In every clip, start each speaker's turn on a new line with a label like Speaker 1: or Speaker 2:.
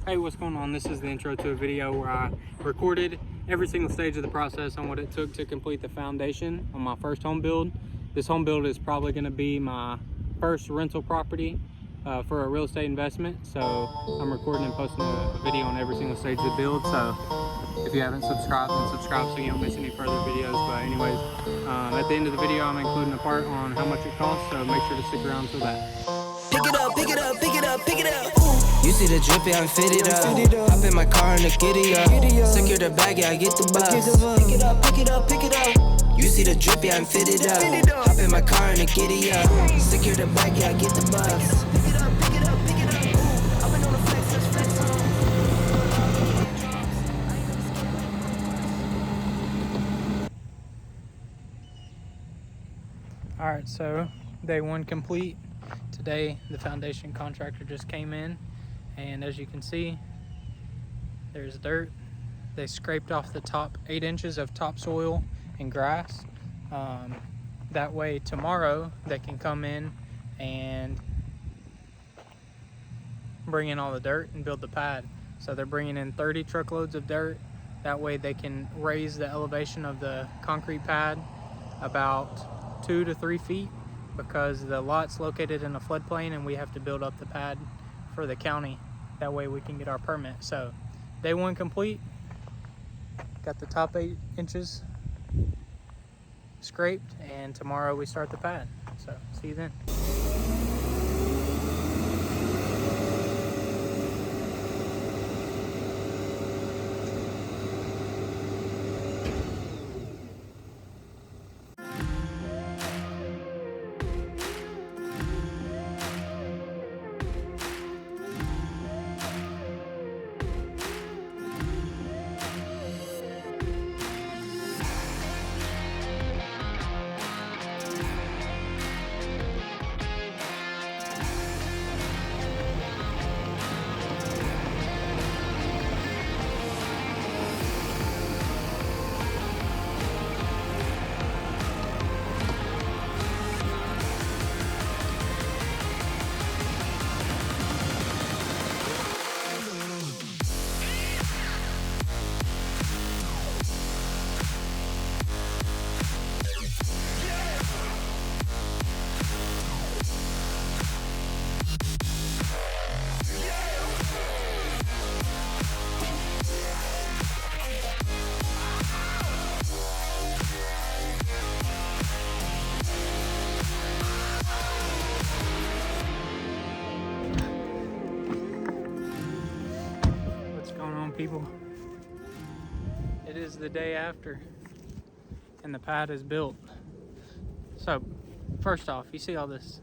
Speaker 1: Hey, what's going on? This is the intro to a video where I recorded every single stage of the process on what it took to complete the foundation on my first home build. This home build is probably going to be my first rental property for a real estate investment. So I'm recording and posting a video on every single stage of the build. So if you haven't subscribed, then subscribe so you don't miss any further videos. But anyways, at the end of the video, I'm including a part on how much it costs. So make sure to stick around till that.
Speaker 2: Pick it up, pick it up, pick it up, pick it up. You see the drippy, I'm fitted up. Hop in my car and the giddy up. Secure the bag, yeah, I get the bus. Pick it up, pick it up, pick it up. You see the drippy, I'm fitted up. Hop in my car and the giddy up. Secure the bag, yeah, I get the bus. Pick it up, pick it up, pick it up. I've been on the flex, let's flex on.
Speaker 1: Alright, so day one complete. Today the foundation contractor just came in, and as you can see, there's dirt. They scraped off the top 8 inches of topsoil and grass. That way tomorrow they can come in and bring in all the dirt and build the pad. So they're bringing in 30 truckloads of dirt. That way they can raise the elevation of the concrete pad about 2 to 3 feet, because the lot's located in a floodplain and we have to build up the pad for the county. That way we can get our permit. So day one complete. Got the top 8 inches scraped, and tomorrow we start the pad. So see you then. People, it is the day after and the pad is built. So first off, you see all this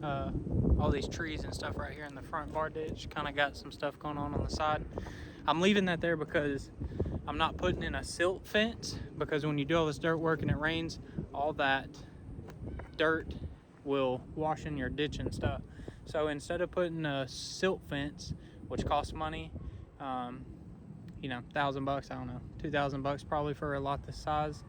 Speaker 1: all these trees and stuff right here in the front bar ditch. Kind of got some stuff going on the side. I'm leaving that there because I'm not putting in a silt fence, because when you do all this dirt work and it rains, all that dirt will wash in your ditch and stuff. So instead of putting a silt fence, which costs money, you know, $1,000, I don't know, $2,000 probably for a lot this size.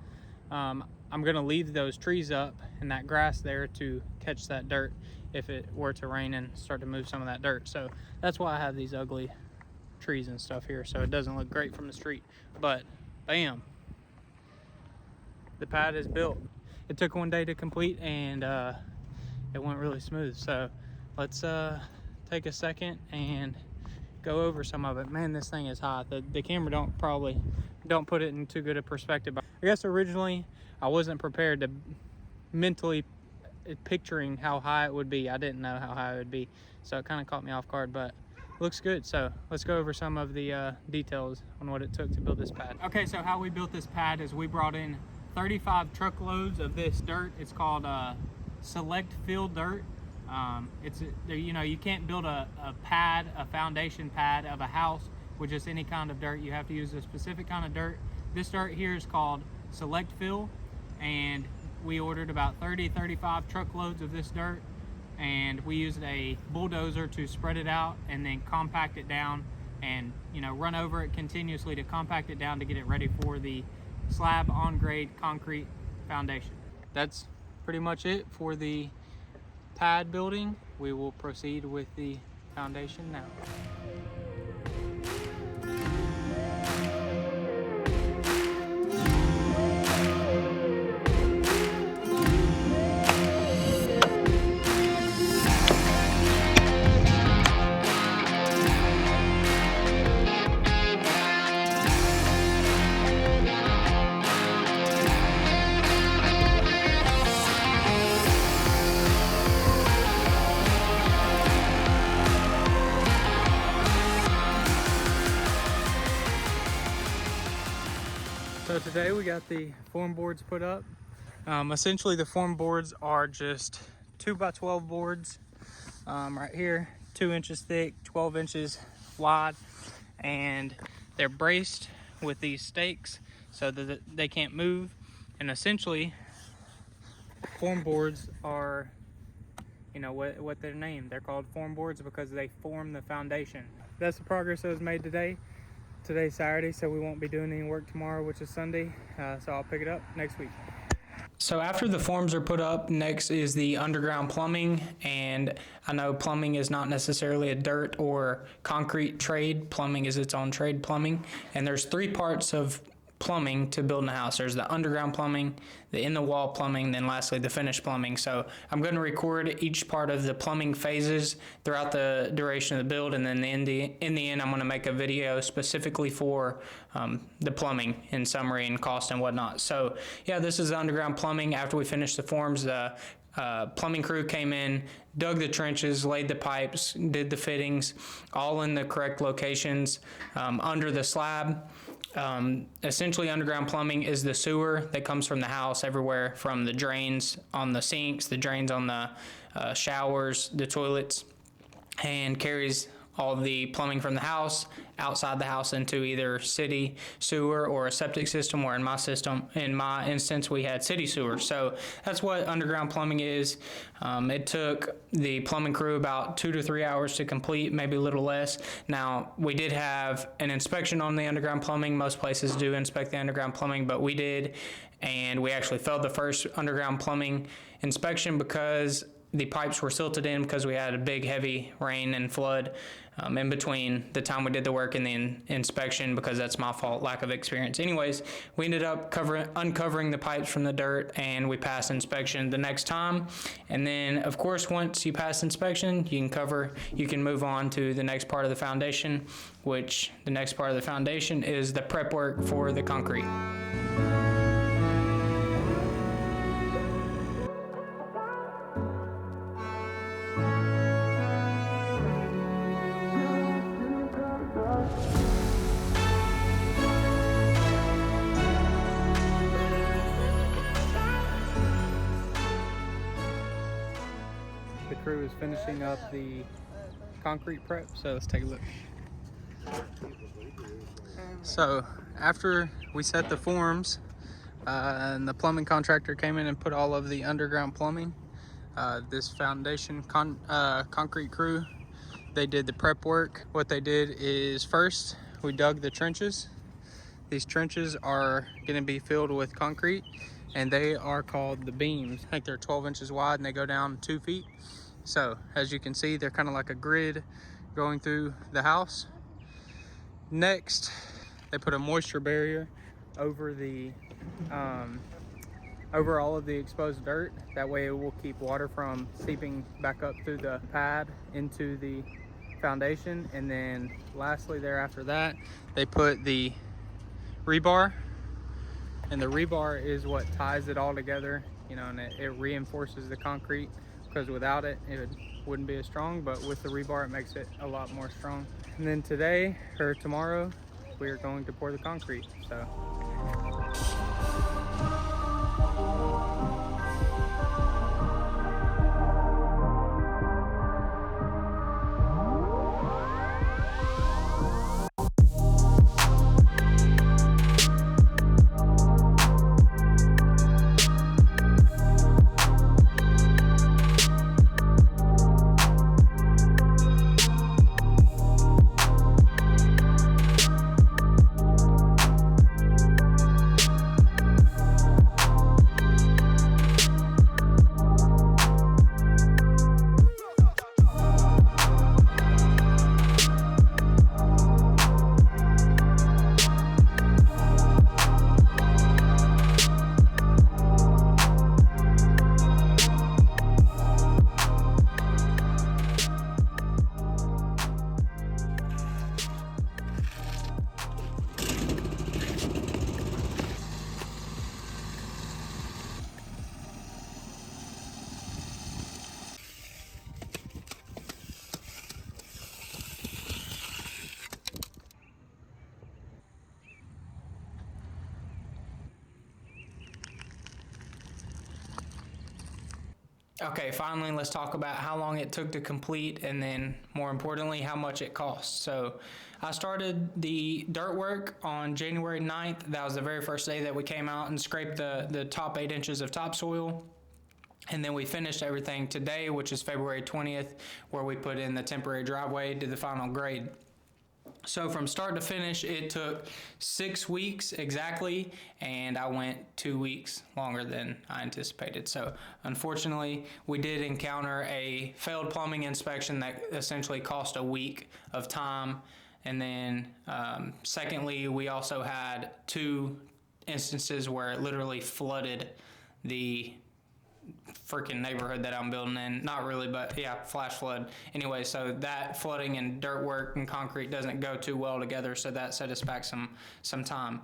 Speaker 1: I'm gonna leave those trees up and that grass there to catch that dirt if it were to rain and start to move some of that dirt. So that's why I have these ugly trees and stuff here, so it doesn't look great from the street. But bam, the pad is built. It took one day to complete, and it went really smooth. So let's take a second and go over some of it. Man, this thing is hot. The camera don't put it in too good a perspective. I guess originally I wasn't prepared to mentally picturing how high it would be. I didn't know how high it would be, so it kind of caught me off guard, but looks good. So let's go over some of the details on what it took to build this pad. Okay, so how we built this pad is we brought in 35 truckloads of this dirt. It's called select fill dirt. It's, you know, you can't build a foundation pad of a house with just any kind of dirt. You have to use a specific kind of dirt. This dirt here is called select fill, and we ordered about 35 truckloads of this dirt, and we used a bulldozer to spread it out and then compact it down, and, you know, run over it continuously to compact it down to get it ready for the slab on grade concrete foundation. That's pretty much it for the pad building. We will proceed with the foundation now. today we got the form boards put up. Essentially the form boards are just 2x12 boards right here, 2 inches thick, 12 inches wide, and they're braced with these stakes so that they can't move. And essentially form boards are, you know, what they're named. They're called form boards because they form the foundation. That's the progress that was made today. Today's Saturday, so we won't be doing any work tomorrow, which is Sunday, so I'll pick it up next week. So after the forms are put up, next is the underground plumbing. And I know plumbing is not necessarily a dirt or concrete trade. Plumbing is its own trade, plumbing. And there's 3 parts of plumbing to building a house. There's the underground plumbing, the in-the-wall plumbing, then lastly the finished plumbing. So I'm going to record each part of the plumbing phases throughout the duration of the build, and then in the end I'm going to make a video specifically for the plumbing in summary and cost and whatnot. So yeah, this is the underground plumbing. After we finished the forms, the plumbing crew came in, dug the trenches, laid the pipes, did the fittings, all in the correct locations under the slab. Essentially underground plumbing is the sewer that comes from the house everywhere, from the drains on the sinks, the drains on the showers, the toilets, and carries all the plumbing from the house outside the house into either city sewer or a septic system, or in my instance we had city sewer. So that's what underground plumbing is. It took the plumbing crew about 2 to 3 hours to complete, maybe a little less. Now we did have an inspection on the underground plumbing. Most places do inspect the underground plumbing, but we did, and we actually failed the first underground plumbing inspection because the pipes were silted in because we had a big heavy rain and flood in between the time we did the work and the inspection, because that's my fault, lack of experience. Anyways, we ended up uncovering the pipes from the dirt, and we passed inspection the next time. And then of course once you pass inspection, you can move on to the next part of the foundation, which the next part of the foundation is the prep work for the concrete. The crew is finishing up the concrete prep, so let's take a look. So after we set the forms, and the plumbing contractor came in and put all of the underground plumbing, this foundation concrete crew, they did the prep work. What they did is, first we dug the trenches. These trenches are going to be filled with concrete, and they are called the beams. I think they're 12 inches wide and they go down 2 feet. So as you can see, they're kind of like a grid going through the house. Next, they put a moisture barrier over the over all of the exposed dirt. That way it will keep water from seeping back up through the pad into the foundation. And then lastly, after that, they put the rebar, and the rebar is what ties it all together, you know, and it reinforces the concrete, because without it, it wouldn't be as strong, but with the rebar, it makes it a lot more strong. And then today, or tomorrow, we are going to pour the concrete, so. Okay, finally, let's talk about how long it took to complete, and then more importantly, how much it cost. So I started the dirt work on January 9th. That was the very first day that we came out and scraped the top 8 inches of topsoil. And then we finished everything today, which is February 20th, where we put in the temporary driveway, did the final grade. So from start to finish, it took 6 weeks exactly, and I went 2 weeks longer than I anticipated. So unfortunately, we did encounter a failed plumbing inspection that essentially cost a week of time. And then secondly, we also had 2 instances where it literally flooded the freaking neighborhood that I'm building in. Not really, but yeah, flash flood. Anyway, so that flooding and dirt work and concrete doesn't go too well together, so that set us back some time.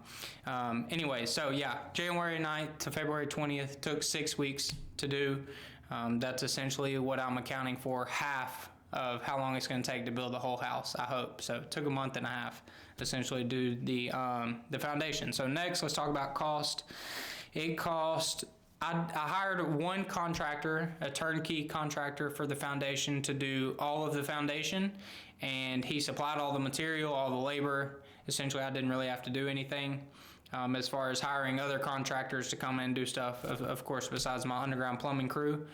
Speaker 1: Anyway, so yeah, January 9th to February 20th took 6 weeks to do. That's essentially what I'm accounting for, half of how long it's going to take to build the whole house, I hope. So it took a month and a half essentially to do the foundation. So next, let's talk about cost. It cost, I hired one contractor, a turnkey contractor for the foundation, to do all of the foundation, and he supplied all the material, all the labor. Essentially, I didn't really have to do anything. As far as hiring other contractors to come in and do stuff, of course, besides my underground plumbing crew,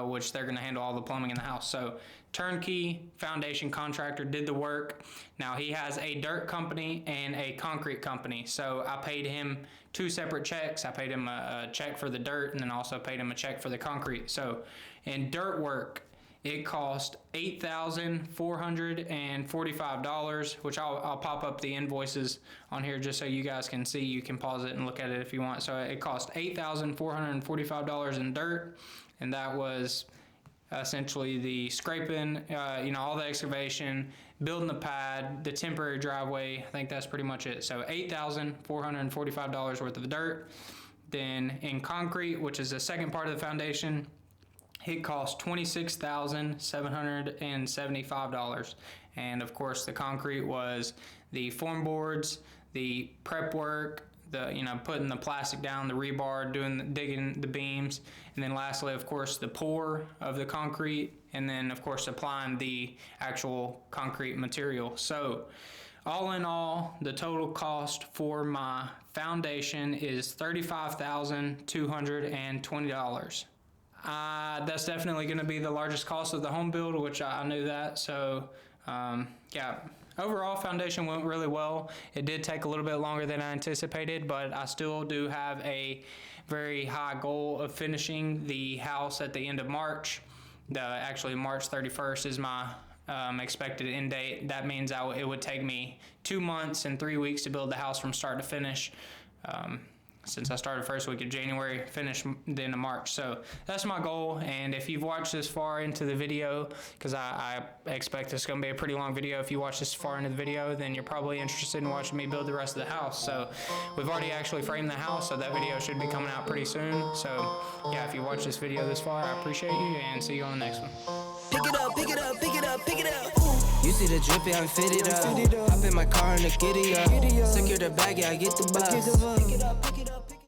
Speaker 1: which they're going to handle all the plumbing in the house. So turnkey foundation contractor did the work. Now he has a dirt company and a concrete company. So I paid him 2 separate checks. I paid him a check for the dirt, and then also paid him a check for the concrete. So in dirt work, it cost $8,445, which I'll pop up the invoices on here just so you guys can see. You can pause it and look at it if you want. So it cost $8,445 in dirt, and that was essentially the scraping, all the excavation, building the pad, the temporary driveway. I think that's pretty much it. So $8,445 worth of dirt. Then in concrete, which is the second part of the foundation, it cost $26,775. And of course, the concrete was the form boards, the prep work, putting the plastic down, the rebar, digging the beams, and then lastly, of course, the pour of the concrete, and then of course applying the actual concrete material. So all in all, the total cost for my foundation is $35,220. That's definitely going to be the largest cost of the home build, which I knew that. So yeah, overall foundation went really well. It did take a little bit longer than I anticipated, but I still do have a very high goal of finishing the house at the end of March. Actually, March 31st is my expected end date. That means it would take me 2 months and 3 weeks to build the house from start to finish. Since I started first week of January, finished the end of March. So that's my goal. And if you've watched this far into the video, because I expect this is going to be a pretty long video, if you watch this far into the video, then you're probably interested in watching me build the rest of the house. So we've already actually framed the house, so that video should be coming out pretty soon. So yeah, if you watch this video this far, I appreciate you, and see you on the next one.
Speaker 2: Pick it up, pick it up, pick it up, pick it up. You see the drip, yeah, I'm fitted up. Hop in my car and the giddy up. Secure the bag, yeah, I get the bus. Pick it up, pick it up.